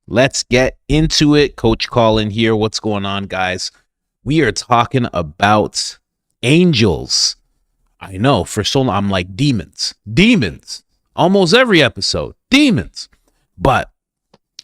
Let's get into it. Coach Colin here. What's going on, guys? We are talking about angels. I know, for so long, I'm like demons. Demons. Almost every episode. Demons. But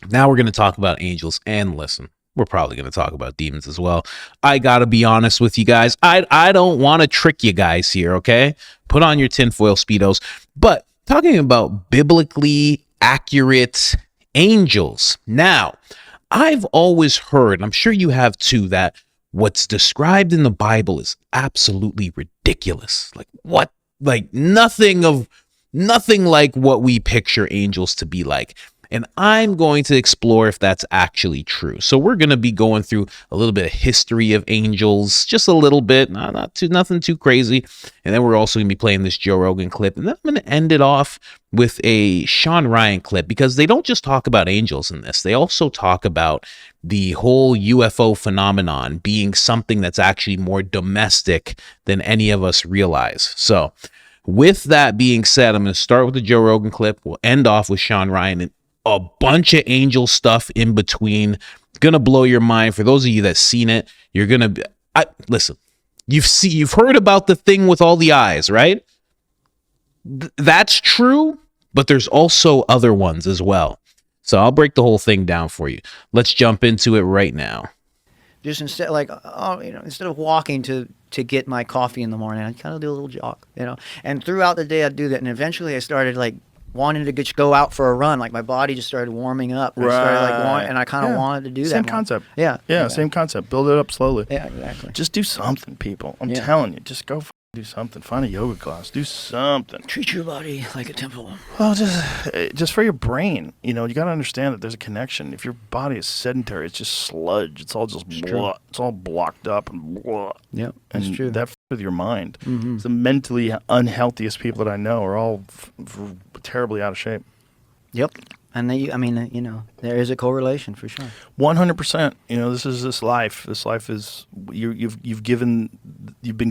now we're going to talk about angels. And listen, we're probably going to talk about demons as well. I got to be honest with you guys. I don't want to trick you guys here, okay? Put on your tinfoil Speedos. But talking about biblically accurate angels. Now, I've always heard, I'm sure you have too, that what's described in the Bible is absolutely ridiculous. Like what? Like nothing like what we picture angels to be like. And I'm going to explore if that's actually true. So we're going to be going through a little bit of history of angels, just a little bit, nothing too crazy. And then we're also going to be playing this Joe Rogan clip. And then I'm going to end it off with a Sean Ryan clip, because they don't just talk about angels in this. They also talk about the whole UFO phenomenon being something that's actually more domestic than any of us realize. So with that being said, I'm going to start with the Joe Rogan clip. We'll end off with Sean Ryan and a bunch of angel stuff in between. Gonna blow your mind. For those of you that seen it, you're gonna be, listen, you've heard about the thing with all the eyes, right? That's true, but there's also other ones as well. So I'll break the whole thing down for you. Let's jump into it right now. Just instead, instead of walking to get my coffee in the morning, I'd kind of do a little jog, And throughout the day, I'd do that, and eventually, I started wanting to just go out for a run. Like my body just started warming up. Right. And I kind of wanted to do that. Same concept. Yeah. Yeah, same concept. Build it up slowly. Yeah, exactly. Just do something, people. I'm telling you, just go do something. Find a yoga class. Do something. Treat your body like a temple. Well, just for your brain. You got to understand that there's a connection. If your body is sedentary, it's just sludge. It's all just blah. It's all blocked up and blah. Yeah, that's true. That with your mind. Mm-hmm. The mentally unhealthiest people that I know are all terribly out of shape. Yep. And there is a correlation for sure. 100%. This is this life. This life is you've been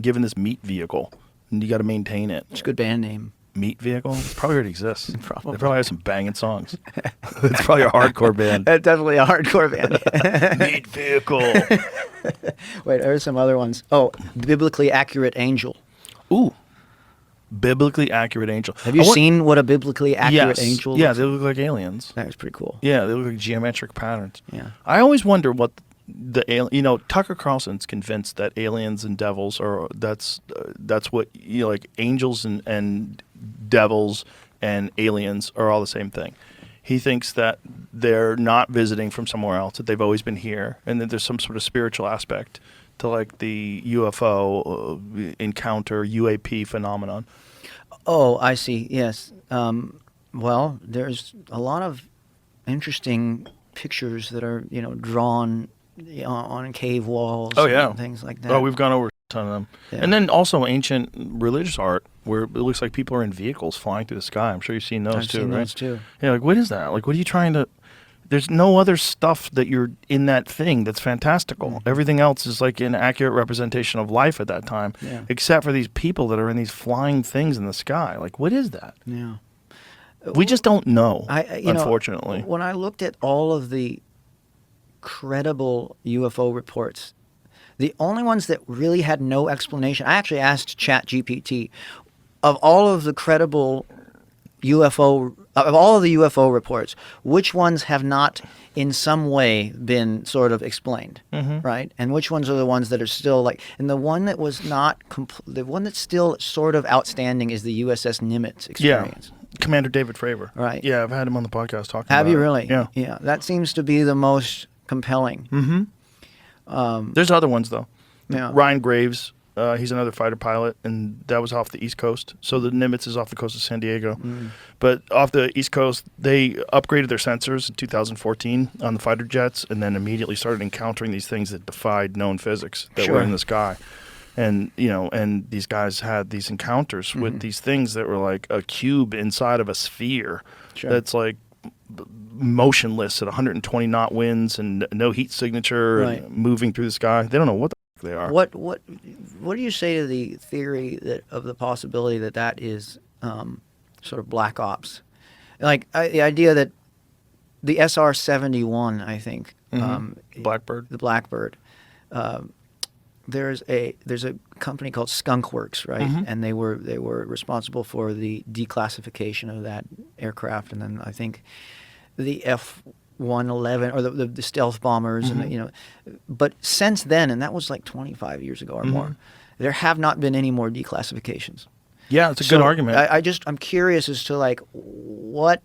given this meat vehicle, and you got to maintain it. It's a good band name. Meat vehicle? It probably already exists. Probably. They probably have some banging songs. It's probably a hardcore band. It's definitely a hardcore band. Meat vehicle. Wait, there's some other ones. Oh, biblically accurate angel. Ooh. Biblically accurate angel. Have you seen what a biblically accurate angel looks? Yeah, they look like aliens. That was pretty cool. Yeah, they look like geometric patterns. Yeah. I always wonder what the alien. Tucker Carlson's convinced that aliens and devils are that's what like angels and devils and aliens are all the same thing. He thinks that they're not visiting from somewhere else, that they've always been here, and that there's some sort of spiritual aspect to like the UFO encounter, UAP phenomenon. Oh, I see. Yes. Well, there's a lot of interesting pictures that are, drawn on cave walls. Oh, yeah. And things like that. Oh, we've gone over a ton of them. Yeah. And then also ancient religious art where it looks like people are in vehicles flying through the sky. I'm sure you've seen those I've too, seen right? those too. Yeah, like what is that? Like what are you trying to... There's no other stuff that you're in that thing that's fantastical. Mm-hmm. Everything else is like an accurate representation of life at that time, except for these people that are in these flying things in the sky. Like, what is that? Yeah. We just don't know, you unfortunately. When I looked at all of the credible UFO reports, the only ones that really had no explanation, I actually asked ChatGPT, of all of the credible of all of the UFO reports, which ones have not in some way been sort of explained, right? And which ones are the ones that are still and the one that was not, the one that's still sort of outstanding is the USS Nimitz experience. Yeah. Commander David Fravor. Right. Yeah, I've had him on the podcast talking about it. Have you really? Yeah. Yeah, that seems to be the most compelling. Mm-hmm. There's other ones, though. Yeah. Ryan Graves, he's another fighter pilot, and that was off the East Coast. So the Nimitz is off the coast of San Diego. But off the East Coast, they upgraded their sensors in 2014 on the fighter jets and then immediately started encountering these things that defied known physics that were in the sky. And, and these guys had these encounters with these things that were like a cube inside of a sphere that's like motionless at 120 knot winds and no heat signature and moving through the sky. They don't know what the fuck they are. What do you say to the theory of the possibility that is sort of black ops? Like the idea that the SR-71, I think. Blackbird. The Blackbird. There's a company called Skunk Works, right? And they were responsible for the declassification of that aircraft, and then I think the F-111 or the stealth bombers, and but since then, and that was like 25 years ago or more, there have not been any more declassifications. Yeah, it's a good argument. I'm curious as to like what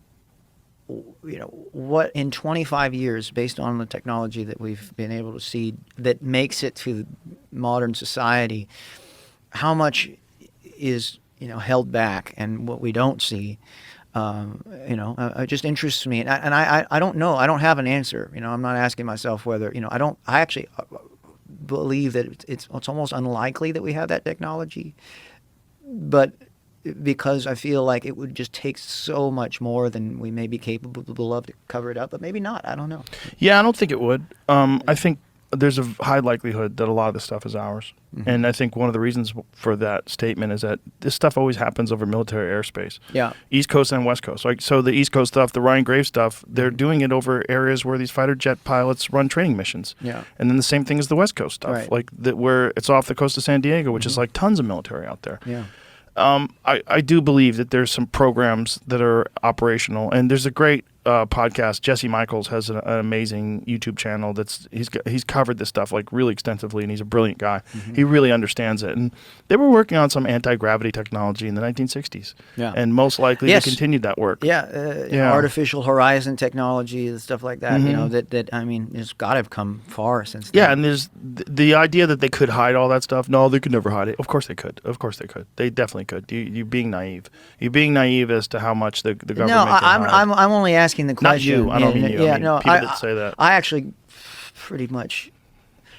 in 25 years, based on the technology that we've been able to see that makes it to modern society, how much is held back, and what we don't see. It just interests me, and I don't know. I don't have an answer. I'm not asking myself whether I actually believe that it's almost unlikely that we have that technology, but because I feel like it would just take so much more than we may be capable of to cover it up, but maybe not. I don't know. Yeah, I don't think it would. I think there's a high likelihood that a lot of this stuff is ours. And I think one of the reasons for that statement is that this stuff always happens over military airspace. Yeah. East Coast and West Coast. So the East Coast stuff, the Ryan Graves stuff, they're doing it over areas where these fighter jet pilots run training missions. Yeah. And then the same thing as the West Coast stuff, right. where it's off the coast of San Diego, which is like tons of military out there. Yeah. I do believe that there's some programs that are operational, and there's a great podcast. Jesse Michaels has an amazing YouTube channel he's covered this stuff like really extensively, and he's a brilliant guy. He really understands it, and they were working on some anti-gravity technology in the 1960s, and most likely they continued that work. Artificial horizon technology and stuff like that. That I mean, it's got to have come far since then. Yeah, and there's the idea that they could hide all that stuff. No, they could never hide it. Of course they could. They definitely could. You being naive. You're being naive as to how much the government can hide. I'm only asking the question. Not you. I don't mean you. I mean people that say that. I actually pretty much,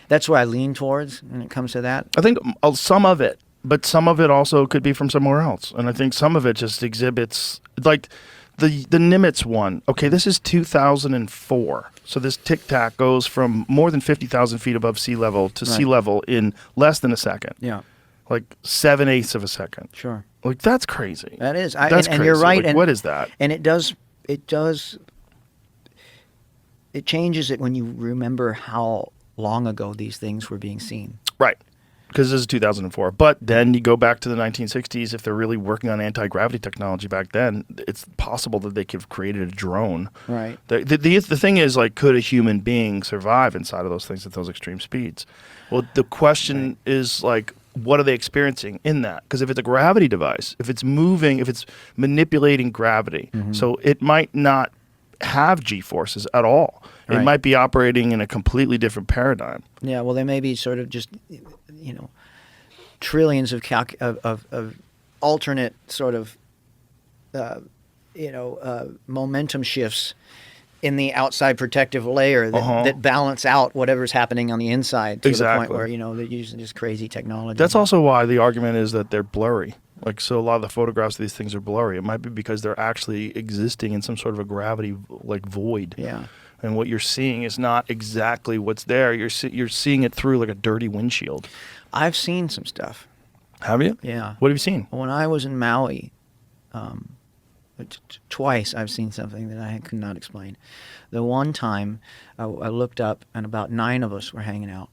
that's where I lean towards when it comes to that. I think some of it, but some of it also could be from somewhere else. And I think some of it just exhibits, like the Nimitz one. Okay, this is 2004. So this tic-tac goes from more than 50,000 feet above sea level to sea level in less than a second. Yeah. Like 7/8 of a second. Sure. Like that's crazy. That is. That's crazy. And you're right. Like, and what is that? And it changes it when you remember how long ago these things were being seen. Right. Because this is 2004. But then you go back to the 1960s. If they're really working on anti-gravity technology back then, it's possible that they could have created a drone. Right. The thing is, like, could a human being survive inside of those things at those extreme speeds? Well, the question is, like, what are they experiencing in that? Because if it's a gravity device, if it's moving, if it's manipulating gravity, so it might not have G-forces at all. It might be operating in a completely different paradigm. Yeah, well, they may be sort of just, trillions of alternate sort of, momentum shifts in the outside protective layer that balance out whatever's happening on the inside to the point where, they're using just crazy technology. That's also why the argument is that they're blurry. Like, so a lot of the photographs of these things are blurry. It might be because they're actually existing in some sort of a gravity, like, void. Yeah. And what you're seeing is not exactly what's there. You're seeing it through, like, a dirty windshield. I've seen some stuff. Have you? Yeah. What have you seen? When I was in Maui, twice I've seen something that I could not explain. The one time I looked up, and about 9 of us were hanging out.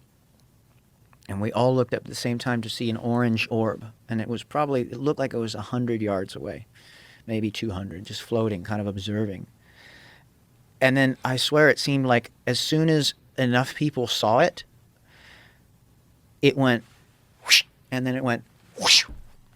And we all looked up at the same time to see an orange orb. And it looked like it was 100 yards away, maybe 200, just floating, kind of observing. And then I swear it seemed like as soon as enough people saw it, it went whoosh, and then it went whoosh,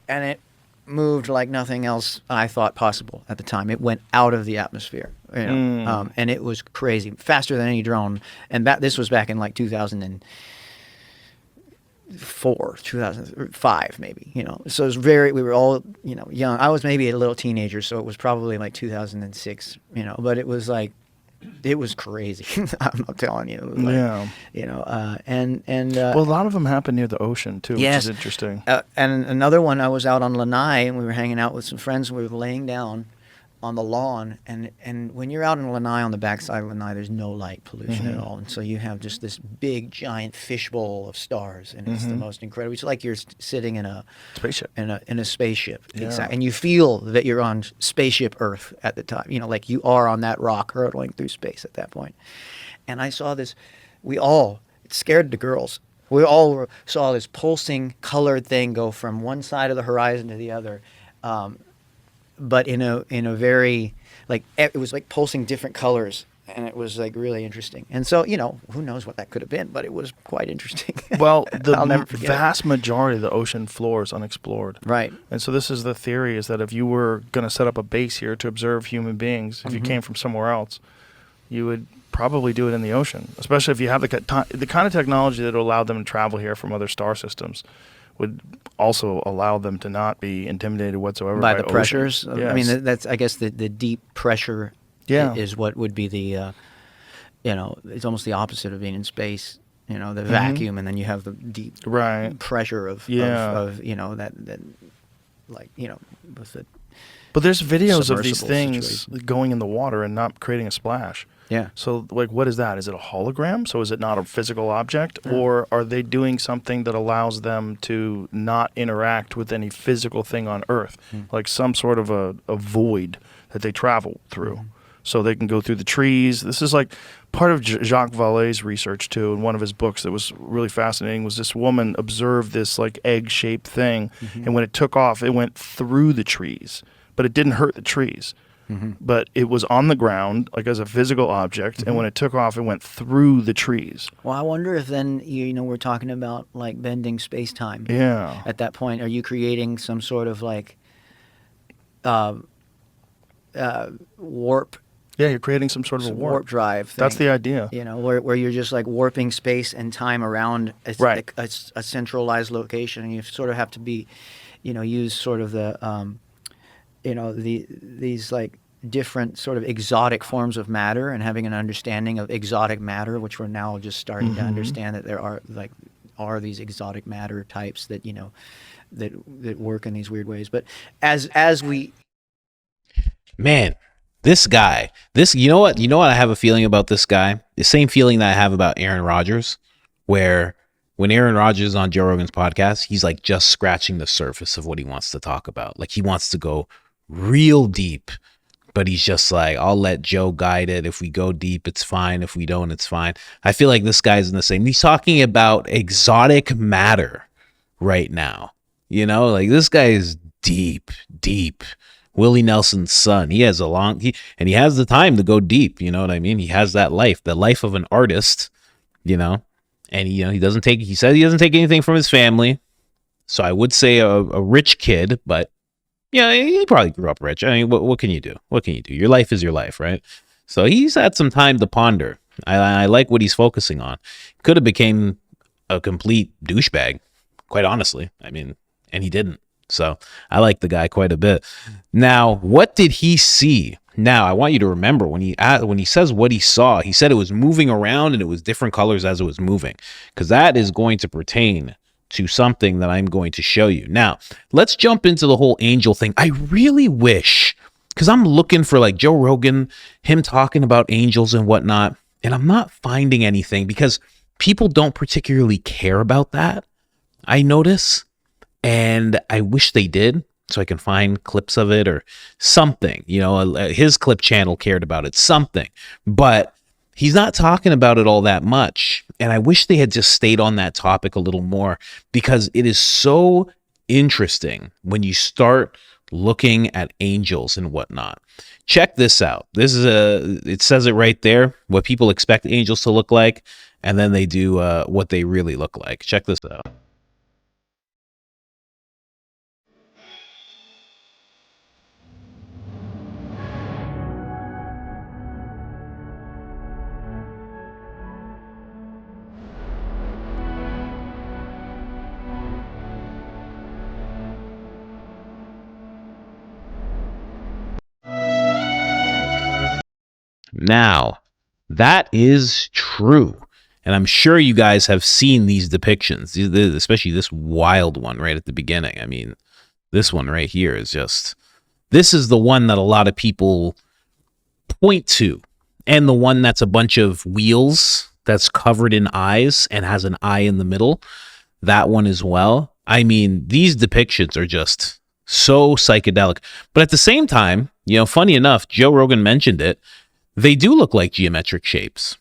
and it moved like nothing else I thought possible at the time. It went out of the atmosphere, and it was crazy, faster than any drone. And this was back in like 2004, 2005 maybe, so it was we were all, young. I was maybe a little teenager, so it was probably like 2006, but it was like, it was crazy. I'm not telling you. Well, a lot of them happen near the ocean too, which is interesting. And another one, I was out on Lanai, and we were hanging out with some friends, and we were laying down on the lawn, and when you're out in Lanai, on the backside of Lanai, there's no light pollution at all, and so you have just this big giant fishbowl of stars, and it's the most incredible. It's like you're sitting in a Spaceship. in a spaceship, Yeah. exactly, and you feel that you're on spaceship Earth at the time. You know, like you are on that rock hurtling through space at that point. And I saw this. It scared the girls. We all saw this pulsing colored thing go from one side of the horizon to the other. But in a very, like, it was like pulsing different colors, and it was like really interesting. And so, you know, who knows what that could have been, but it was quite interesting. Well, I'll never the forget vast majority of the ocean floor is unexplored. Right. And so this is the theory, is that if you were going to set up a base here to observe human beings, if you came from somewhere else, you would probably do it in the ocean, especially if you have the kind of technology that will allow them to travel here from other star systems. Would also allow them to not be intimidated whatsoever By the ocean. pressures. Yes. I mean, that's, I guess, the deep pressure Yeah. is what would be the, you know, it's almost the opposite of being in space. You know, the vacuum, and then you have the deep Right. pressure of you know, that like, you know, with the But there's videos of these submersible things situation. going in the water and not creating a splash. Yeah. So, like, what is that? Is it a hologram? So is it not a physical object? Or are they doing something that allows them to not interact with any physical thing on Earth? Like some sort of a void that they travel through. So they can go through the trees. This is like part of Jacques Vallée's research, too. In one of his books that was really fascinating was this woman observed this, like, egg-shaped thing. And when it took off, it went through the trees. But it didn't hurt the trees. But it was on the ground, like as a physical object, and when it took off, it went through the trees. Well, I wonder if then, you know, we're talking about like bending space time. Yeah. At that point, are you creating some sort of like warp? Yeah, you're creating some sort of a warp. drive thing. That's the idea. You know, where you're just like warping space and time around Right. a centralized location, and you sort of have to be, you know, use sort of the, you know, these like different sort of exotic forms of matter, and having an understanding of exotic matter, which we're now just starting to understand that there are these exotic matter types that, you know, that work in these weird ways. But as we, Man, this guy, you know what I have a feeling about this guy? The same feeling that I have about Aaron Rodgers, where when Aaron Rodgers is on Joe Rogan's podcast, he's like just scratching the surface of what he wants to talk about. Like he wants to go real deep, but he's just like, I'll let Joe guide it. If we go deep, it's fine. If we don't, it's fine. I feel like this guy's in the same. He's talking about exotic matter right now. You know, like this guy is deep. Willie Nelson's son. He has he has the time to go deep. You know what I mean? He has that life, the life of an artist, you know, and he says he doesn't take anything from his family. So I would say a rich kid, but yeah, he probably grew up rich. I mean, what can you do? What can you do? Your life is your life, right? So he's had some time to ponder. I like what he's focusing on. Could have became a complete douchebag, quite honestly. I mean, and he didn't. So I like the guy quite a bit. Now, what did he see? Now, I want you to remember when he says what he saw, he said it was moving around and it was different colors as it was moving, because that is going to pertain to something that I'm going to show you. Now, let's jump into the whole angel thing. I really wish, because I'm looking for like Joe Rogan, him talking about angels and whatnot, and I'm not finding anything because people don't particularly care about that, I notice, and I wish they did, so I can find clips of it or something. You know, his clip channel cared about it, something, but he's not talking about it all that much. And I wish they had just stayed on that topic a little more, because it is so interesting when you start looking at angels and whatnot. Check this out. It says it right there, what people expect angels to look like, and then they do what they really look like. Check this out. Now, that is true. And I'm sure you guys have seen these depictions, especially this wild one right at the beginning. I mean, this one right here is just This is the one that a lot of people point to, and the one that's a bunch of wheels that's covered in eyes and has an eye in the middle. That one as well. I mean, these depictions are just so psychedelic. But at the same time, funny enough, Joe Rogan mentioned it. They do look like geometric shapes.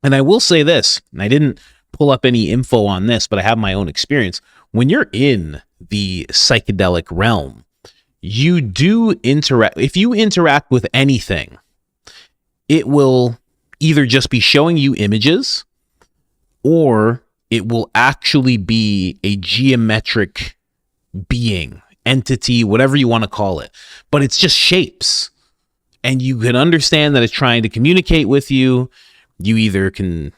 And I will say this, and I didn't pull up any info on this, but I have my own experience. When you're in the psychedelic realm, you do interact. If you interact with anything, it will either just be showing you images, or it will actually be a geometric being, entity, whatever you want to call it. But it's just shapes. And you can understand that it's trying to communicate with you. You either can,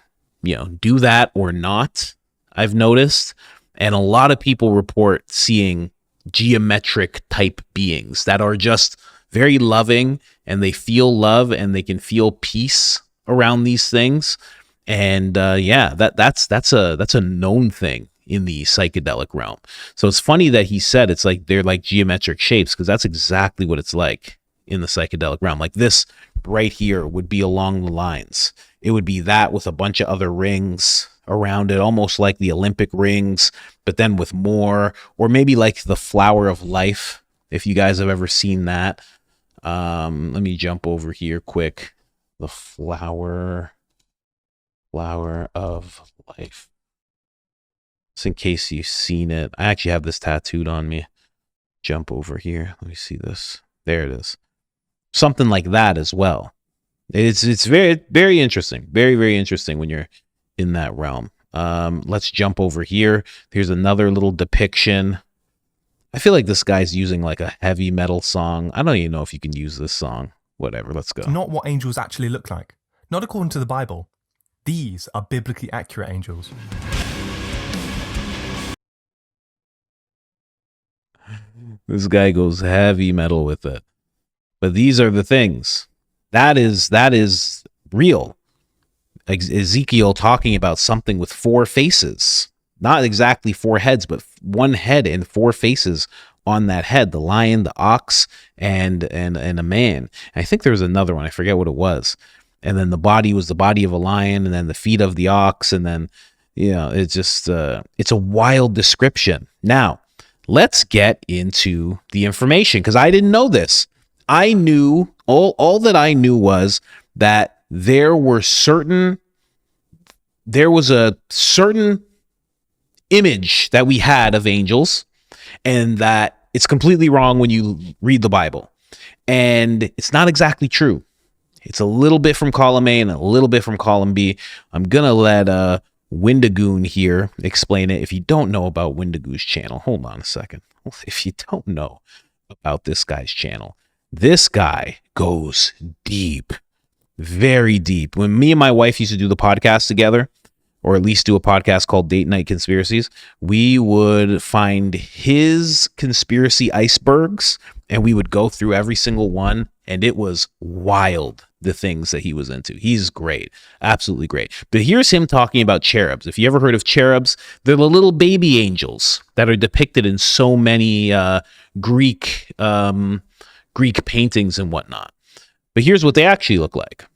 do that or not, I've noticed. And a lot of people report seeing geometric type beings that are just very loving, and they feel love and they can feel peace around these things. And that's a known thing in the psychedelic realm. So it's funny that he said it's like they're like geometric shapes, because that's exactly what it's like in the psychedelic realm. Like this right here would be along the lines. It would be that with a bunch of other rings around it, almost like the Olympic rings, but then with more, or maybe like the flower of life, if you guys have ever seen that. Let me jump over here quick. The flower of life. Just in case you've seen it. I actually have this tattooed on me. Jump over here. Let me see this. There it is. Something like that as well. It's very, very interesting. Very, very interesting when you're in that realm. Let's jump over here. Here's another little depiction. I feel like this guy's using like a heavy metal song. I don't even know if you can use this song. Whatever, let's go. Not what angels actually look like. Not according to the Bible. These are biblically accurate angels. This guy goes heavy metal with it. But these are the things. That is real. Ezekiel talking about something with 4 faces. Not exactly 4 heads, but 1 head and 4 faces on that head. The lion, the ox, and a man. I think there was another one. I forget what it was. And then the body was the body of a lion, and then the feet of the ox, and then, it's just, it's a wild description. Now, let's get into the information, because I didn't know this. I knew, all that I knew was that there was a certain image that we had of angels, and that it's completely wrong when you read the Bible. And it's not exactly true. It's a little bit from column A and a little bit from column B. I'm going to let Windigoon here explain it. If you don't know about Windigoo's channel, hold on a second. If you don't know about this guy's channel, this guy goes deep, very deep. When me and my wife used to do the podcast together, or at least do a podcast called Date Night Conspiracies, we would find his conspiracy icebergs, and we would go through every single one, and it was wild, the things that he was into. He's great, absolutely great. But here's him talking about cherubs. If you ever heard of cherubs, they're the little baby angels that are depicted in so many Greek paintings and whatnot. But here's what they actually look like.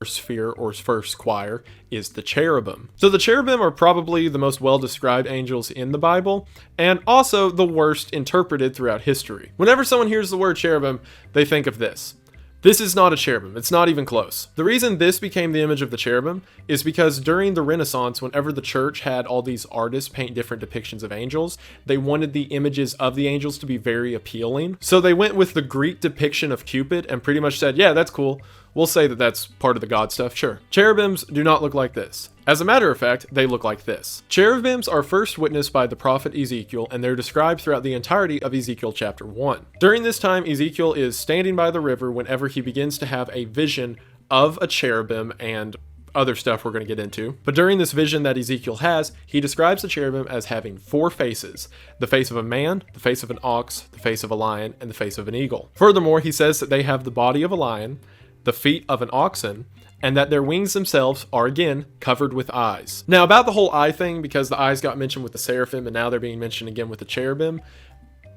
Sphere or first choir is the cherubim. So the cherubim are probably the most well-described angels in the Bible, and also the worst interpreted throughout history. Whenever someone hears the word cherubim, they think of this. This is not a cherubim. It's not even close. The reason this became the image of the cherubim is because during the Renaissance, whenever the church had all these artists paint different depictions of angels, they wanted the images of the angels to be very appealing. So they went with the Greek depiction of Cupid and pretty much said, yeah, that's cool. We'll say that that's part of the God stuff, sure. Cherubims do not look like this. As a matter of fact, they look like this. Cherubims are first witnessed by the prophet Ezekiel, and they're described throughout the entirety of Ezekiel chapter 1. During this time, Ezekiel is standing by the river whenever he begins to have a vision of a cherubim and other stuff we're going to get into. But during this vision that Ezekiel has, he describes the cherubim as having 4 faces: the face of a man, the face of an ox, the face of a lion, and the face of an eagle. Furthermore, he says that they have the body of a lion, the feet of an oxen, and that their wings themselves are again covered with eyes. Now, about the whole eye thing, because the eyes got mentioned with the seraphim and now they're being mentioned again with the cherubim,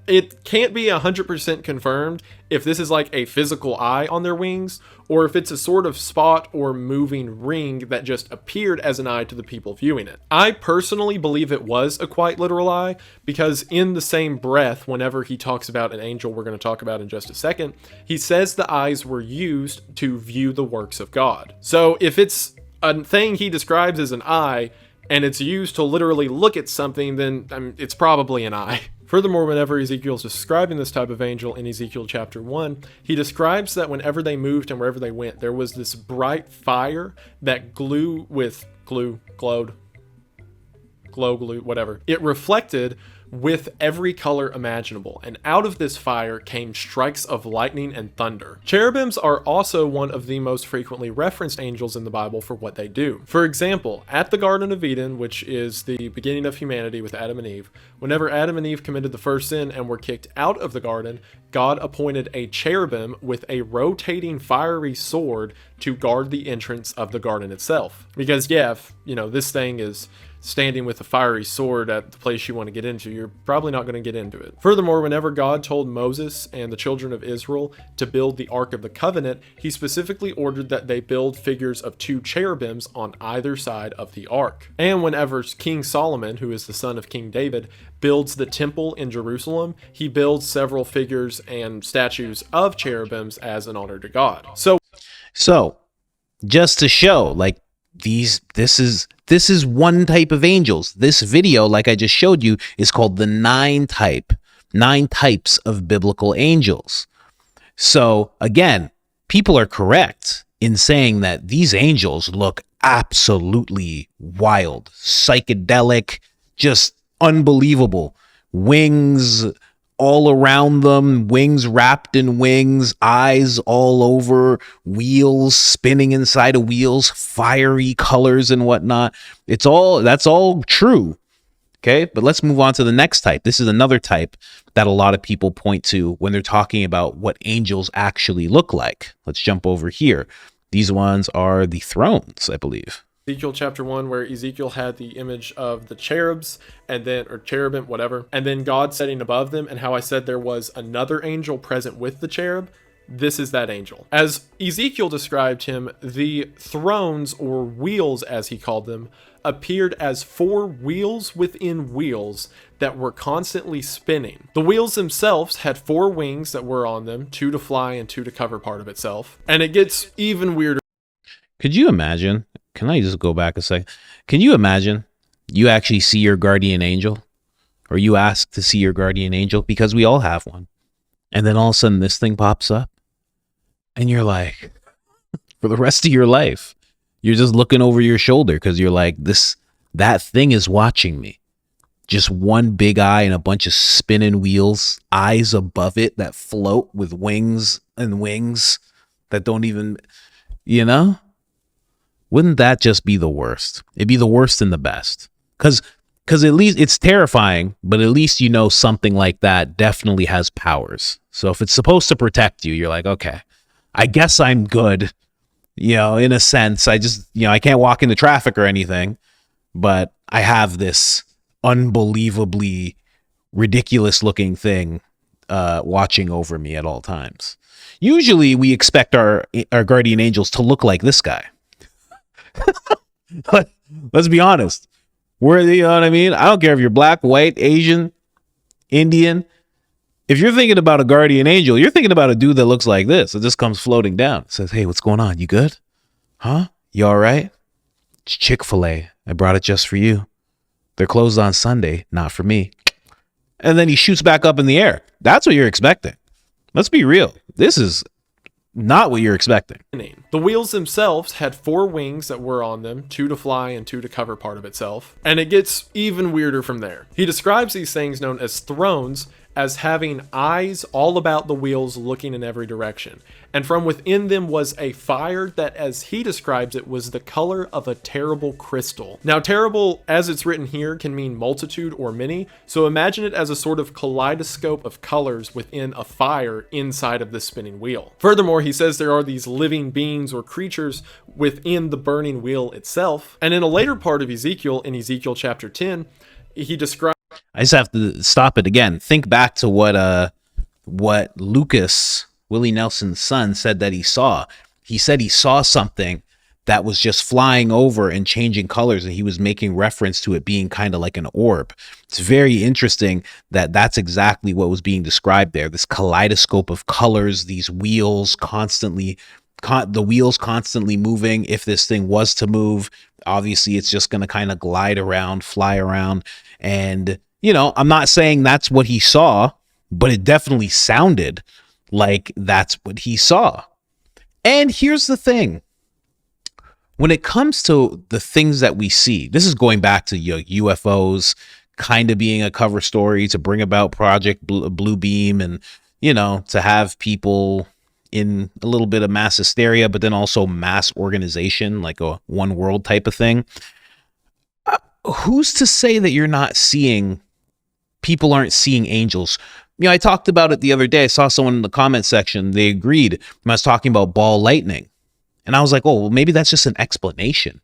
it can't be 100% confirmed if this is like a physical eye on their wings, or if it's a sort of spot or moving ring that just appeared as an eye to the people viewing it. I personally believe it was a quite literal eye, because in the same breath, whenever he talks about an angel we're going to talk about in just a second, he says the eyes were used to view the works of God. So if it's a thing he describes as an eye, and it's used to literally look at something, then it's probably an eye. Furthermore, whenever Ezekiel's describing this type of angel in Ezekiel chapter 1, he describes that whenever they moved and wherever they went, there was this bright fire that glowed, whatever. It reflected with every color imaginable, and out of this fire came strikes of lightning and thunder. Cherubims are also one of the most frequently referenced angels in the Bible for what they do. For example, at the Garden of Eden, which is the beginning of humanity with Adam and Eve, whenever Adam and Eve committed the first sin and were kicked out of the garden, God appointed a cherubim with a rotating fiery sword to guard the entrance of the garden itself. Because if, this thing is standing with a fiery sword at the place you want to get into, you're probably not going to get into it. Furthermore, whenever God told Moses and the children of Israel to build the Ark of the Covenant, he specifically ordered that they build figures of 2 cherubims on either side of the Ark. And whenever King Solomon, who is the son of King David, builds the temple in Jerusalem, he builds several figures and statues of cherubims as an honor to God. So just to show, like, this is one type of angels. This video, like I just showed you, is called the 9 types of biblical angels. So again, people are correct in saying that these angels look absolutely wild, psychedelic, just unbelievable. Wings all around them, wings wrapped in wings, eyes all over, wheels spinning inside of wheels, fiery colors and whatnot. That's all true. Okay, but let's move on to the next type. This is another type that a lot of people point to when they're talking about what angels actually look like. Let's jump over here. These ones are the thrones, I believe. Ezekiel chapter 1, where Ezekiel had the image of the cherubs or cherubim, whatever, and then God sitting above them, and how I said there was another angel present with the cherub. This is that angel. As Ezekiel described him, the thrones, or wheels as he called them, appeared as 4 wheels within wheels that were constantly spinning. The wheels themselves had 4 wings that were on them, 2 to fly and 2 to cover part of itself. And it gets even weirder. Could you imagine? Can I just go back a second? Can you imagine you actually see your guardian angel, or you ask to see your guardian angel, because we all have one, and then all of a sudden this thing pops up and you're like, for the rest of your life, you're just looking over your shoulder because you're like, that thing is watching me. Just one big eye and a bunch of spinning wheels, eyes above it that float with wings and wings that don't even, Wouldn't that just be the worst? It'd be the worst and the best. Because at least it's terrifying, but at least something like that definitely has powers. So if it's supposed to protect you, you're like, okay, I guess I'm good, in a sense. I just, I can't walk into traffic or anything, but I have this unbelievably ridiculous looking thing watching over me at all times. Usually we expect our guardian angels to look like this guy. Let's be honest. You know what I mean? I don't care if you're black, white, Asian, Indian. If you're thinking about a guardian angel, you're thinking about a dude that looks like this. It just comes floating down. It says, hey, what's going on? You good? Huh? You all right? It's Chick-fil-A. I brought it just for you. They're closed on Sunday, not for me. And then he shoots back up in the air. That's what you're expecting. Let's be real. This is not what you're expecting. The wheels themselves had 4 wings that were on them, 2 to fly and 2 to cover part of itself. And it gets even weirder from there. He describes these things known as thrones as having eyes all about the wheels looking in every direction. And from within them was a fire that, as he describes it, was the color of a terrible crystal. Now, terrible, as it's written here, can mean multitude or many. So imagine it as a sort of kaleidoscope of colors within a fire inside of the spinning wheel. Furthermore, he says there are these living beings or creatures within the burning wheel itself. And in a later part of Ezekiel, in Ezekiel chapter 10, he describes... I just have to stop it again. Think back to what Lucas, Willie Nelson's son, said that he saw. He said he saw something that was just flying over and changing colors, and he was making reference to it being kind of like an orb. It's very interesting that that's exactly what was being described there. This kaleidoscope of colors, these wheels constantly, the wheels constantly moving. If this thing was to move, obviously it's just going to kind of glide around, fly around. And, you know, I'm not saying that's what he saw, but it definitely sounded like that's what he saw. And here's the thing. When it comes to the things that we see, this is going back to UFOs kind of being a cover story to bring about Project Blue Beam, and, you know, to have people in a little bit of mass hysteria, but then also mass organization, like a one world type of thing. Who's to say that you're not seeing, people aren't seeing angels? You know, I talked about it the other day. I saw someone in the comment section, they agreed when I was talking about ball lightning. And I was like, oh, well, maybe that's just an explanation.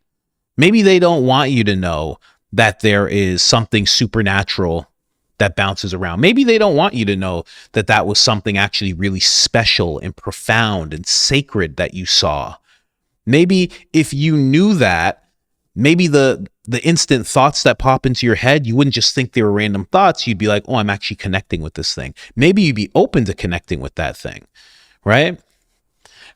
Maybe they don't want you to know that there is something supernatural that bounces around. Maybe they don't want you to know that that was something actually really special and profound and sacred that you saw. Maybe if you knew that, maybe the instant thoughts that pop into your head, you wouldn't just think they were random thoughts. You'd be like, oh, I'm actually connecting with this thing. Maybe you'd be open to connecting with that thing, right?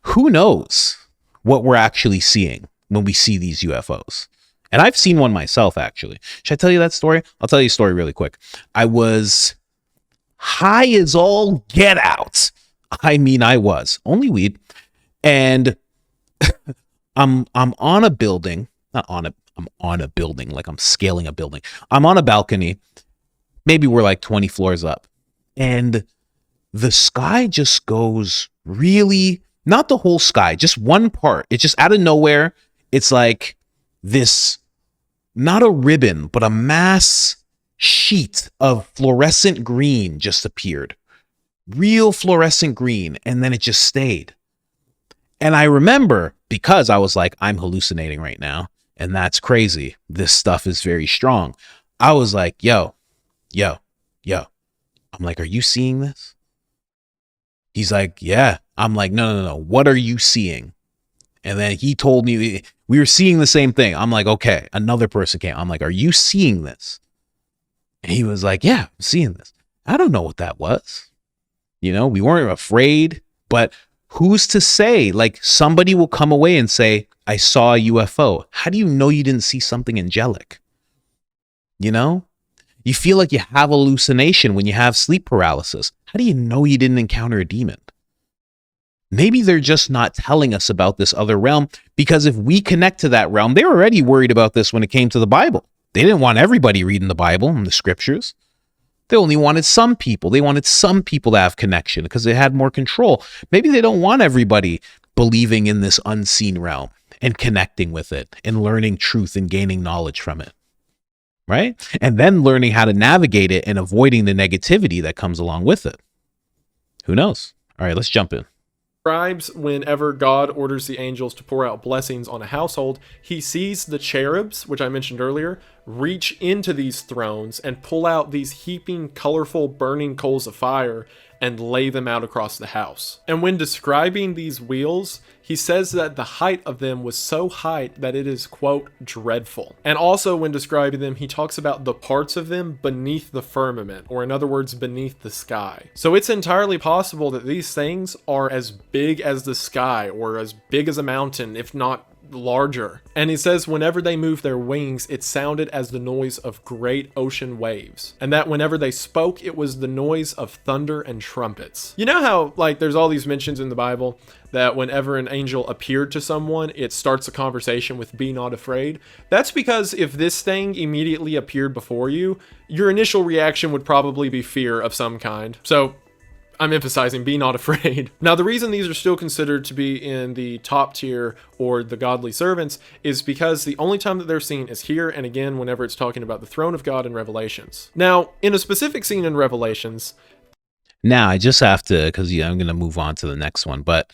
Who knows what we're actually seeing when we see these UFOs? And I've seen one myself, actually. Should I tell you that story? I'll tell you a story really quick. I was high as all get out. I mean, I was only weed. And I'm on a building, not on a, I'm on a building, like I'm scaling a building. I'm on a balcony. Maybe we're like 20 floors up. And the sky just goes really, not the whole sky, just one part. It's just out of nowhere. It's like this, not a ribbon, but a mass sheet of fluorescent green just appeared. Real fluorescent green. And then it just stayed. And I remember, because I was like, I'm hallucinating right now. And that's crazy. This stuff is very strong. I was like, yo. I'm like, are you seeing this? He's like, yeah. I'm like, no. What are you seeing? And then he told me we were seeing the same thing. I'm like, okay. Another person came. I'm like, are you seeing this? And he was like, yeah, I'm seeing this. I don't know what that was. You know, we weren't afraid, but who's to say? Like, somebody will come away and say, I saw a UFO. How do you know you didn't see something angelic? You know, you feel like you have hallucination when you have sleep paralysis. How do you know you didn't encounter a demon? Maybe they're just not telling us about this other realm, because if we connect to that realm, they were already worried about this when it came to the Bible. They didn't want everybody reading the Bible and the scriptures. They only wanted some people. They wanted some people to have connection because they had more control. Maybe they don't want everybody believing in this unseen realm and connecting with it and learning truth and gaining knowledge from it, right? And then learning how to navigate it and avoiding the negativity that comes along with it. Who knows? All right, let's jump in. Describes whenever God orders the angels to pour out blessings on a household, he sees the cherubs, which I mentioned earlier, reach into these thrones and pull out these heaping, colorful, burning coals of fire and lay them out across the house. And when describing these wheels, he says that the height of them was so high that it is, quote, dreadful. And also when describing them, he talks about the parts of them beneath the firmament, or in other words, beneath the sky. So it's entirely possible that these things are as big as the sky, or as big as a mountain, if not larger. And he says whenever they moved their wings, it sounded as the noise of great ocean waves, and that whenever they spoke, it was the noise of thunder and trumpets. You know how, like, there's all these mentions in the Bible that whenever an angel appeared to someone, it starts a conversation with "be not afraid"? That's because if this thing immediately appeared before you, your initial reaction would probably be fear of some kind. So I'm emphasizing be not afraid. Now, the reason these are still considered to be in the top tier, or the godly servants, is because the only time that they're seen is here, and again whenever it's talking about the throne of God in Revelations. Now, in a specific scene in Revelations, now I just have to, because I'm going to move on to the next one, but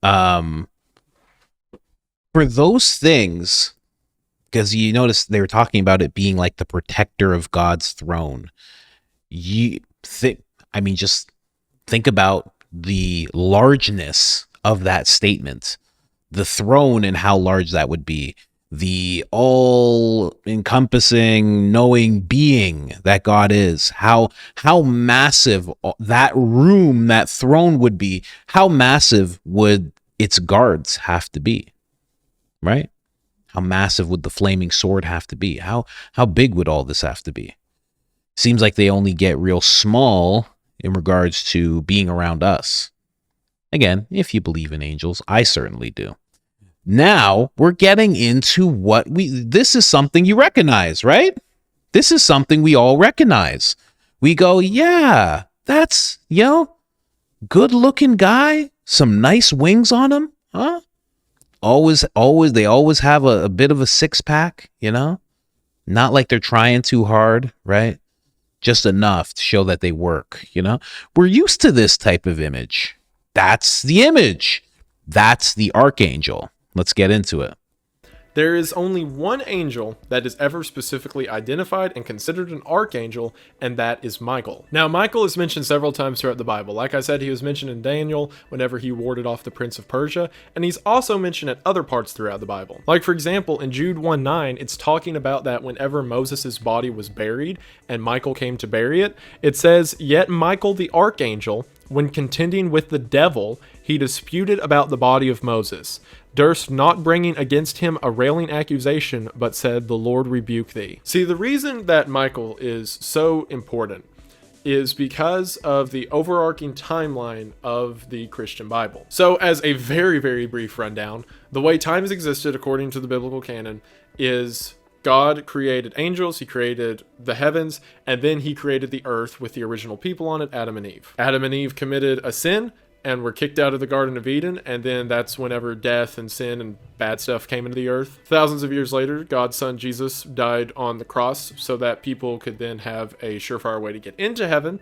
for those things because you notice they were talking about it being like the protector of God's throne. Just think about the largeness of that statement, the throne and how large that would be, the all-encompassing knowing being that God is, how massive that room, that throne would be. How massive would its guards have to be, right? How massive would the flaming sword have to be? How big would all this have to be? Seems like they only get real small in regards to being around us. Again, if you believe in angels, I certainly do. Now we're getting into this is something you recognize, right? This is something we all recognize. We go, yeah, that's, good looking guy, some nice wings on him, huh? They always have a bit of a six pack, not like they're trying too hard, right? Just enough to show that they work, We're used to this type of image. That's the image. That's the archangel. Let's get into it. There is only one angel that is ever specifically identified and considered an archangel, and that is Michael. Now, Michael is mentioned several times throughout the Bible. Like I said, he was mentioned in Daniel whenever he warded off the Prince of Persia, and he's also mentioned at other parts throughout the Bible. Like, for example, in Jude 1:9, it's talking about that whenever Moses' body was buried and Michael came to bury it, it says, "Yet Michael the archangel, when contending with the devil, he disputed about the body of Moses, durst not bringing against him a railing accusation, but said, the Lord rebuke thee." See, the reason that Michael is so important is because of the overarching timeline of the Christian Bible. So, as a very, very brief rundown, the way time has existed according to the biblical canon is God created angels, he created the heavens, and then he created the earth with the original people on it, Adam and Eve. Adam and Eve committed a sin and were kicked out of the Garden of Eden, and then that's whenever death and sin and bad stuff came into the earth. Thousands of years later, God's son Jesus died on the cross so that people could then have a surefire way to get into heaven,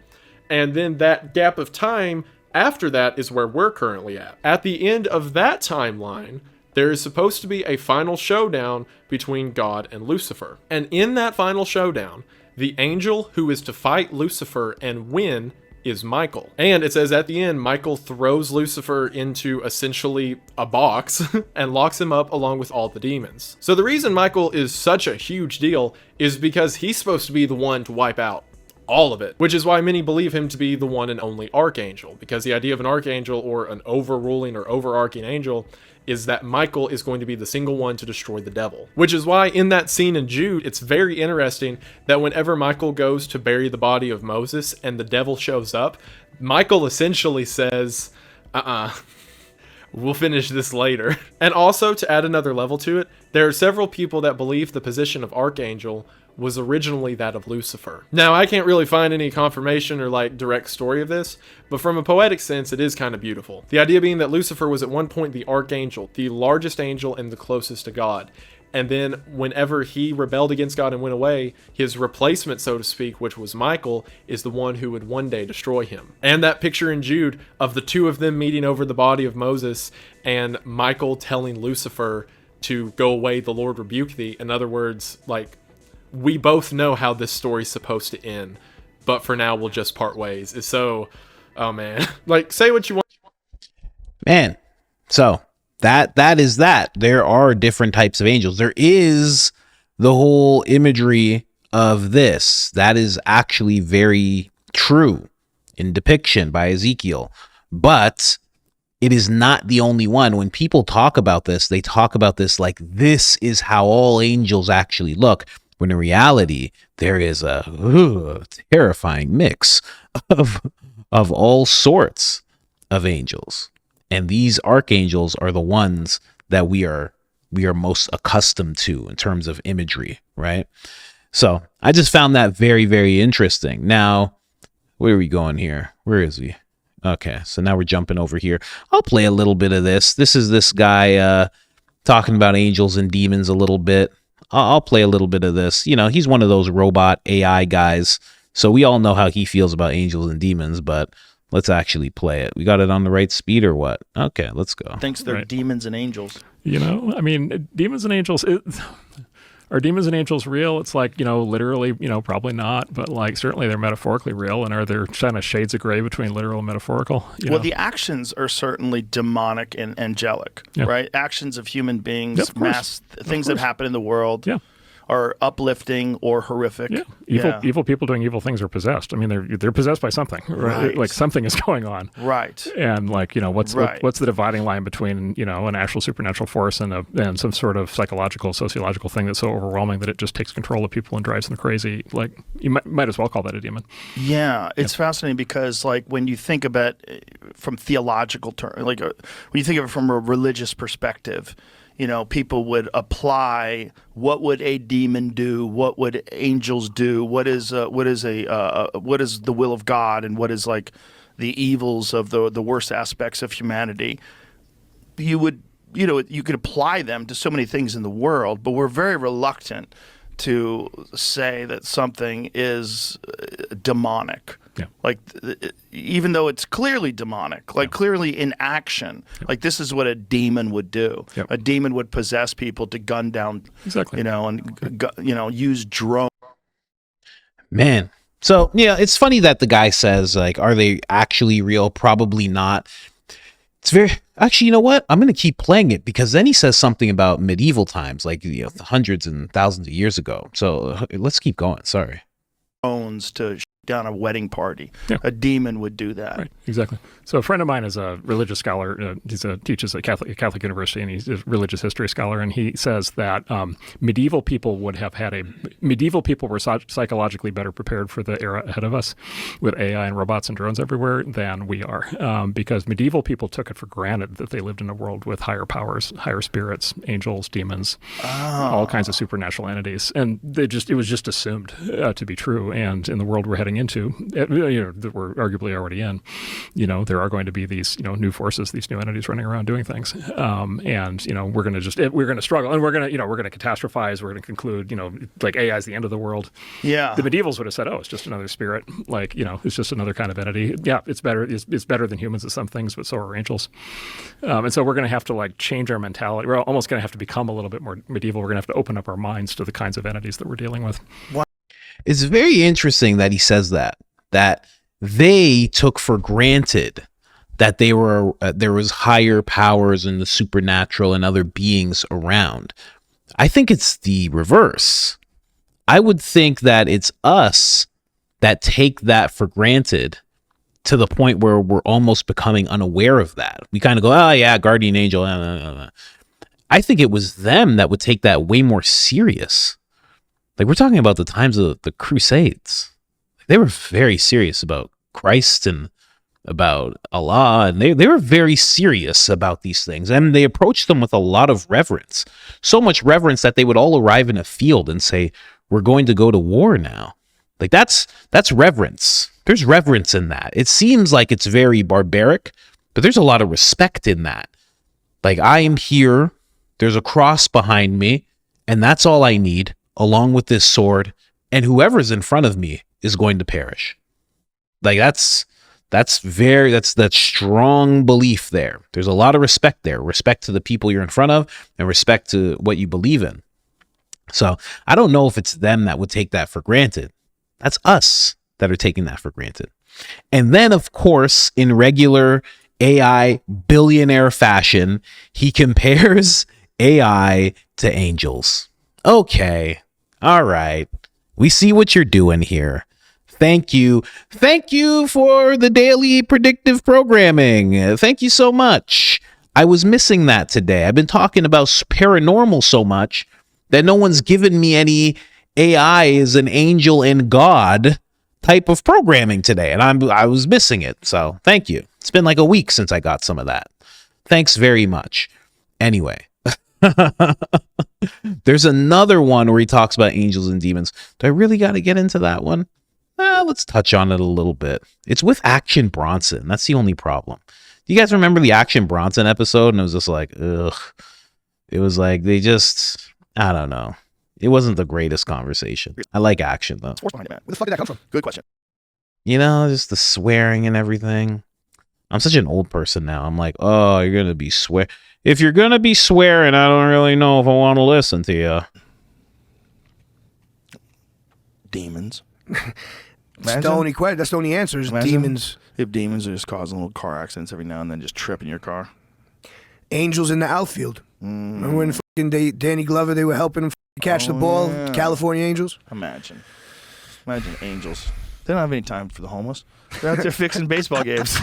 and then that gap of time after that is where we're currently at. At the end of that timeline, there is supposed to be a final showdown between God and Lucifer. And in that final showdown, the angel who is to fight Lucifer and win is Michael. And it says at the end, Michael throws Lucifer into essentially a box and locks him up along with all the demons. So the reason Michael is such a huge deal is because he's supposed to be the one to wipe out all of it, which is why many believe him to be the one and only archangel, because the idea of an archangel or an overruling or overarching angel is that Michael is going to be the single one to destroy the devil. Which is why in that scene in Jude, it's very interesting that whenever Michael goes to bury the body of Moses and the devil shows up, Michael essentially says, we'll finish this later. And also, to add another level to it, there are several people that believe the position of archangel was originally that of Lucifer. Now, I can't really find any confirmation or direct story of this, but from a poetic sense, it is kind of beautiful. The idea being that Lucifer was at one point the archangel, the largest angel and the closest to God. And then whenever he rebelled against God and went away, his replacement, so to speak, which was Michael, is the one who would one day destroy him. And that picture in Jude of the two of them meeting over the body of Moses and Michael telling Lucifer to go away, the Lord rebuke thee. In other words, we both know how this story's supposed to end, but for now we'll just part ways. It's so, oh man, say what you want. Man, so that is that. There are different types of angels. There is the whole imagery of this. That is actually very true in depiction by Ezekiel, but it is not the only one. When people talk about this, they talk about this like this is how all angels actually look. When in reality, there is a terrifying mix of all sorts of angels. And these archangels are the ones that we are most accustomed to in terms of imagery, right? So I just found that very, very interesting. Now, where are we going here? Where is he? Okay, so now we're jumping over here. I'll play a little bit of this. This is this guy talking about angels and demons a little bit. I'll play a little bit of this. He's one of those robot AI guys, so we all know how he feels about angels and demons, but let's actually play it. We got it on the right speed or what? Okay, let's go. Thinks they're demons and angels. Demons and angels. are demons and angels real? It's like, literally, probably not, but like certainly they're metaphorically real. And are there kind of shades of gray between literal and metaphorical? Well, the actions are certainly demonic and angelic, right? Actions of human beings, things that happen in the world. Yeah. Are uplifting or horrific. Yeah. Evil people doing evil things are possessed. I mean, they're possessed by something, right? Like something is going on. Right. And like, what's the dividing line between, an actual supernatural force and some sort of psychological, sociological thing that's so overwhelming that it just takes control of people and drives them crazy? Like, you might as well call that a demon. Yeah. It's fascinating because like when you think about from theological terms, like when you think of it from a religious perspective, people would apply what would a demon do, what would angels do, what is the will of God, and what is like the evils of the worst aspects of humanity. You could apply them to so many things in the world, but we're very reluctant to say that something is demonic. Yeah. Like, even though it's clearly demonic, like clearly in action, like this is what a demon would do. Yep. A demon would possess people to gun down, and use drones. Man. So, it's funny that the guy says, like, are they actually real? Probably not. It's very, actually, you know what? I'm going to keep playing it because then he says something about medieval times, like, hundreds and thousands of years ago. So let's keep going. Sorry. To down a wedding party. Yeah. A demon would do that. Right, exactly. So a friend of mine is a religious scholar. He teaches at Catholic University, and he's a religious history scholar. And he says that medieval people were psychologically better prepared for the era ahead of us, with AI and robots and drones everywhere, than we are, because medieval people took it for granted that they lived in a world with higher powers, higher spirits, angels, demons, all kinds of supernatural entities, and it was just assumed to be true. And in the world we're heading into, that we're arguably already in, there are going to be these, new forces, these new entities running around doing things, and we're going to struggle, and we're going to catastrophize. We're going to conclude, like AI is the end of the world. Yeah, the medievals would have said, oh, it's just another spirit, like it's just another kind of entity. Yeah, it's better. It's better than humans at some things, but so are angels. And so we're going to have to like change our mentality. We're almost going to have to become a little bit more medieval. We're going to have to open up our minds to the kinds of entities that we're dealing with. It's very interesting that he says that they took for granted that there was higher powers and the supernatural and other beings around. I think it's the reverse. I would think that it's us that take that for granted to the point where we're almost becoming unaware of that. We kind of go, oh yeah, guardian angel. I think it was them that would take that way more serious. Like, we're talking about the times of the Crusades. They were very serious about Christ and about Allah, and they were very serious about these things, and they approached them with a lot of reverence. So much reverence that they would all arrive in a field and say, we're going to go to war now. Like, that's reverence. There's reverence in that. It seems like it's very barbaric, but there's a lot of respect in that. Like, I am here, there's a cross behind me, and that's all I need, along with this sword, and whoever's in front of me is going to perish. Like, that's that strong belief there. There's a lot of respect there. Respect to the people you're in front of, and respect to what you believe in. So I don't know if it's them that would take that for granted. That's us that are taking that for granted. And then, of course, in regular AI billionaire fashion, he compares AI to angels. Okay. All right. We see what you're doing here. Thank you. Thank you for the daily predictive programming. Thank you so much. I was missing that today. I've been talking about paranormal so much that no one's given me any AI as an angel and God type of programming today, and I was missing it. So thank you. It's been like a week since I got some of that. Thanks very much. Anyway. There's another one where he talks about angels and demons. Do I really got to get into that one? Let's touch on it a little bit. It's with Action Bronson. That's the only problem. Do you guys remember the Action Bronson episode? And it was just like, ugh. It was like I don't know. It wasn't the greatest conversation. I like Action, though. What's behind it, man? Where the fuck did that come from? Good question. Just the swearing and everything. I'm such an old person now. I'm like, oh, you're going to be If you're going to be swearing, I don't really know if I want to listen to you. Demons. That's the only question. That's the only answer is demons. If demons are just causing little car accidents every now and then, just tripping your car. Angels in the outfield. Remember when fucking Danny Glover, they were helping him catch the ball? Yeah. California Angels? Imagine angels. They don't have any time for the homeless. They're out there fixing baseball games.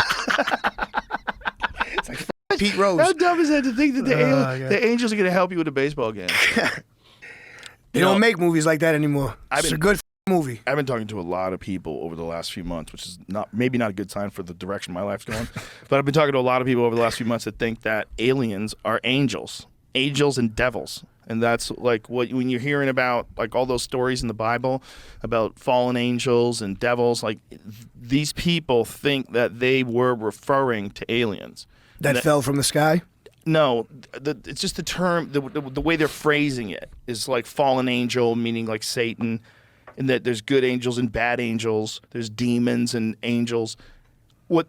It's like Pete Rose. How dumb is that to think that the angels are going to help you with a baseball game? They don't make movies like that anymore. It's a good movie. I've been talking to a lot of people over the last few months, which is maybe not a good sign for the direction my life's going. But I've been talking to a lot of people over the last few months that think that aliens are angels and devils. And that's like when you're hearing about like all those stories in the Bible about fallen angels and devils, like these people think that they were referring to aliens. That fell from the sky? No, it's just the term, the way they're phrasing it is like fallen angel, meaning like Satan, and that there's good angels and bad angels, there's demons and angels. What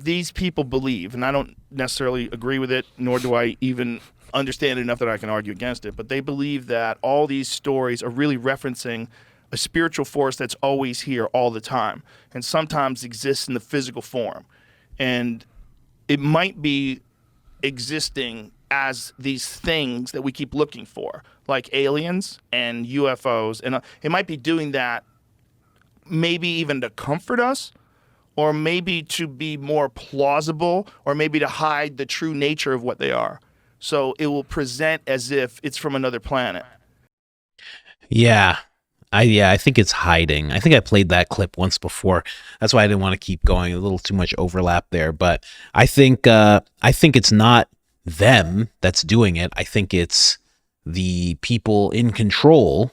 these people believe, and I don't necessarily agree with it, nor do I even understand it enough that I can argue against it, but they believe that all these stories are really referencing a spiritual force that's always here all the time and sometimes exists in the physical form. And it might be existing as these things that we keep looking for, like aliens and UFOs. And it might be doing that maybe even to comfort us, or maybe to be more plausible, or maybe to hide the true nature of what they are. So it will present as if it's from another planet. Yeah. I think it's hiding. I think I played that clip once before. That's why I didn't want to keep going. A little too much overlap there. But I think it's not them that's doing it. I think it's the people in control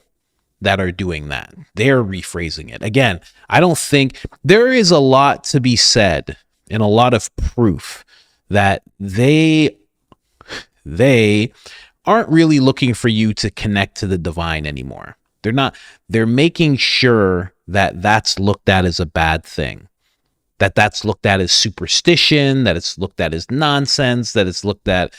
that are doing that. They're rephrasing it. Again, I don't think there is a lot to be said and a lot of proof that they aren't really looking for you to connect to the divine anymore. They're making sure that that's looked at as a bad thing, that that's looked at as superstition, that it's looked at as nonsense, that it's looked at,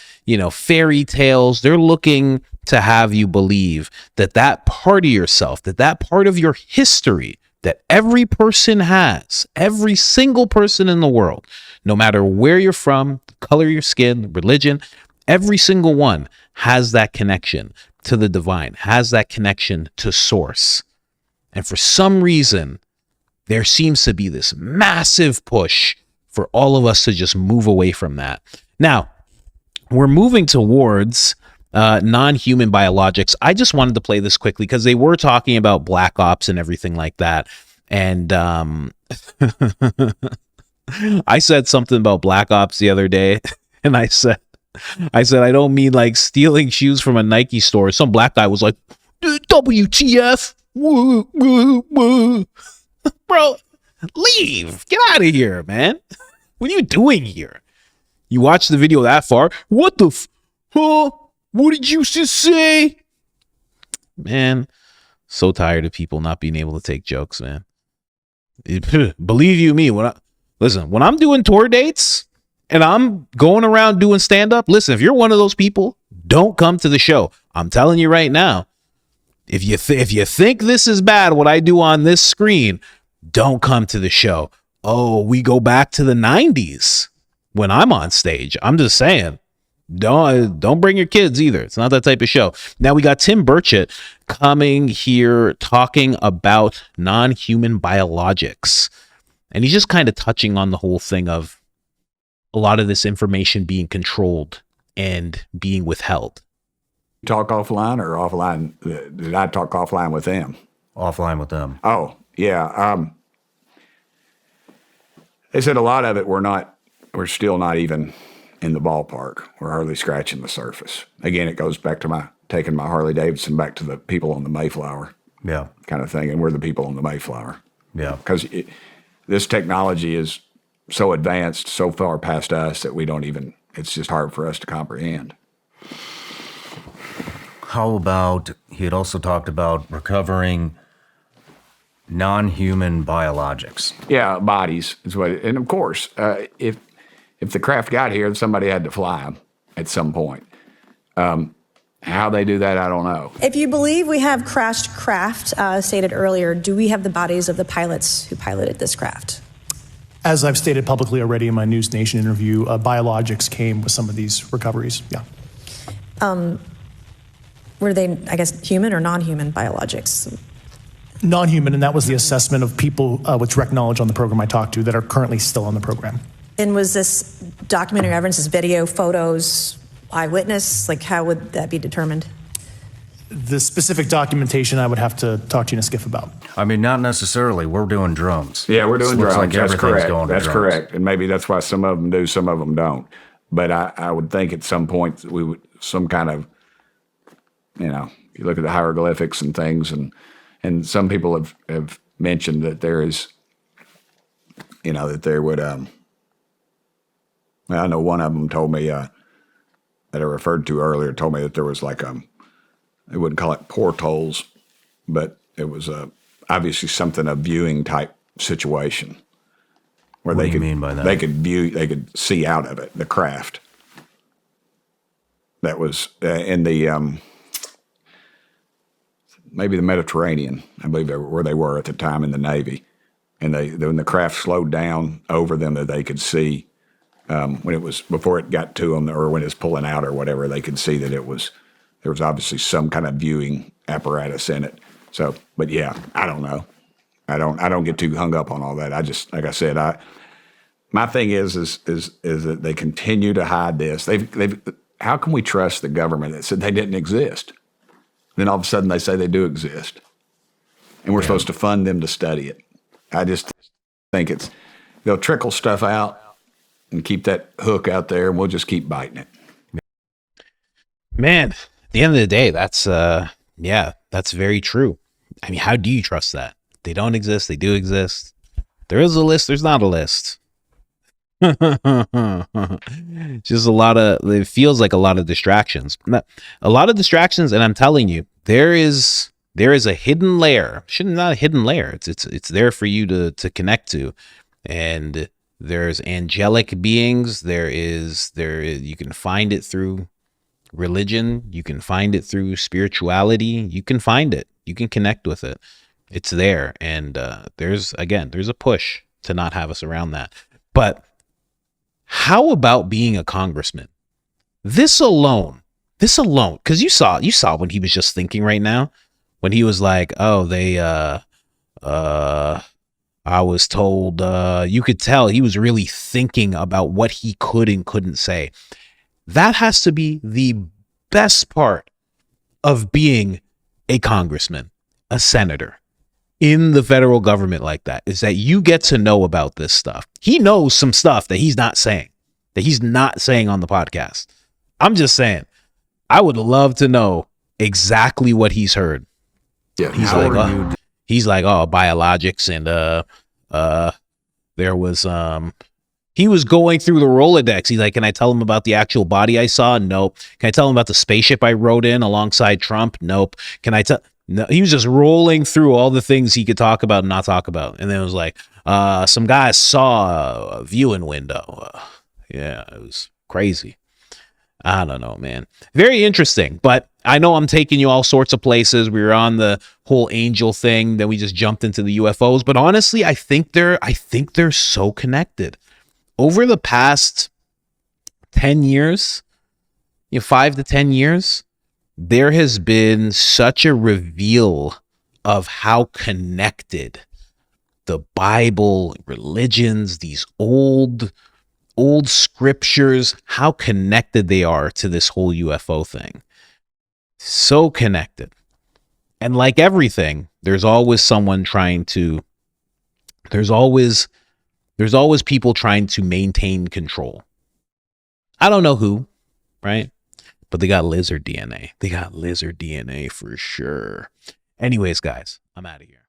fairy tales. They're looking to have you believe that part of yourself, that part of your history that every person has, every single person in the world, no matter where you're from, the color of your skin, religion, every single one has that connection to the divine, has that connection to source. And for some reason, there seems to be this massive push for all of us to just move away from that. Now, we're moving towards non-human biologics. I just wanted to play this quickly because they were talking about black ops and everything like that. And I said something about black ops the other day, and I said, I don't mean like stealing shoes from a Nike store. Some black guy was like, WTF? Woo, woo, woo. Bro, leave. Get out of here, man. What are you doing here? You watched the video that far? What the What did you just say? Man, so tired of people not being able to take jokes, man. Believe you me, when I'm doing tour dates and I'm going around doing stand-up, listen, if you're one of those people, don't come to the show. I'm telling you right now, if you think this is bad, what I do on this screen, don't come to the show. Oh, we go back to the 90s when I'm on stage. I'm just saying, don't bring your kids either. It's not that type of show. Now we got Tim Burchett coming here talking about non-human biologics. And he's just kind of touching on the whole thing of a lot of this information being controlled and being withheld. Talk offline or offline? Did I talk offline with them? Offline with them. Oh, yeah. They said a lot of it we're still not even in the ballpark. We're hardly scratching the surface. Again, it goes back to taking my Harley Davidson back to the people on the Mayflower. Yeah. Kind of thing. And we're the people on the Mayflower. Yeah. Because this technology is so advanced, so far past us that it's just hard for us to comprehend. How about, he had also talked about recovering non-human biologics. Yeah, bodies is what. And of course, if the craft got here, somebody had to fly them at some point. How they do that, I don't know. If you believe we have crashed craft, stated earlier, do we have the bodies of the pilots who piloted this craft? As I've stated publicly already in my News Nation interview, biologics came with some of these recoveries. Yeah. Were they, I guess, human or non-human biologics? Non-human, and that was the assessment of people with direct knowledge on the program I talked to that are currently still on the program. And was this documentary evidence, this video, photos, eyewitness? Like, how would that be determined? The specific documentation I would have to talk to you in a skiff about. I mean, not necessarily. We're doing drones. Yeah, we're doing drones. Like That's correct. Going to That's drones. correct. And maybe that's why some of them do, some of them don't. But I would think at some point we would, some kind of, you look at the hieroglyphics and things, and some people have mentioned that there is, that there would, I know one of them told me, that I referred to earlier, told me that there was like, they wouldn't call it portholes, but it was obviously something, a viewing type situation where What do you mean by that? They could see out of it, the craft. That was in the, maybe the Mediterranean, I believe where they were at the time in the Navy. And when the craft slowed down over them, that they could see, when it was, before it got to them or when it's pulling out or whatever, they could see that there was obviously some kind of viewing apparatus in it. So, but yeah, I don't know. I don't get too hung up on all that. I just, like I said, my thing is that they continue to hide this. How can we trust the government that said they didn't exist? Then all of a sudden they say they do exist, and we're supposed to fund them to study it. I just think they'll trickle stuff out and keep that hook out there, and we'll just keep biting it. Man, at the end of the day, that's very true. I mean, how do you trust that? They don't exist, they do exist. There is a list, there's not a list. Just it feels like a lot of distractions. A lot of distractions, and I'm telling you, there is a hidden layer. Not a hidden layer. It's there for you to connect to. And there's angelic beings. You can find it through religion. You can find it through spirituality. You can find it. You can connect with it. It's there. And there's a push to not have us around that. But how about being a congressman? This alone, because you saw when he was just thinking right now, when he was like, oh, I was told, you could tell he was really thinking about what he could and couldn't say. That has to be the best part of being a congressman, a senator in the federal government like that, is that you get to know about this stuff. He knows some stuff that he's not saying on the podcast. I'm just saying, I would love to know exactly what he's heard. Yeah, he's like, oh, biologics, and there was he was going through the Rolodex. He's like, can I tell him about the actual body I saw? Nope. Can I tell him about the spaceship I rode in alongside Trump? Nope. Can I tell? No. He was just rolling through all the things he could talk about and not talk about. And then it was like, some guy saw a viewing window. Yeah, it was crazy. I don't know, man. Very interesting. But I know I'm taking you all sorts of places. We were on the whole angel thing. Then we just jumped into the UFOs. But honestly, I think they're so connected. Over the past 10 years, 5 to 10 years, there has been such a reveal of how connected the Bible, religions, these old scriptures, how connected they are to this whole UFO thing. So connected. And like everything, there's always people trying to maintain control. I don't know who, right? But they got lizard DNA. They got lizard DNA for sure. Anyways, guys, I'm out of here.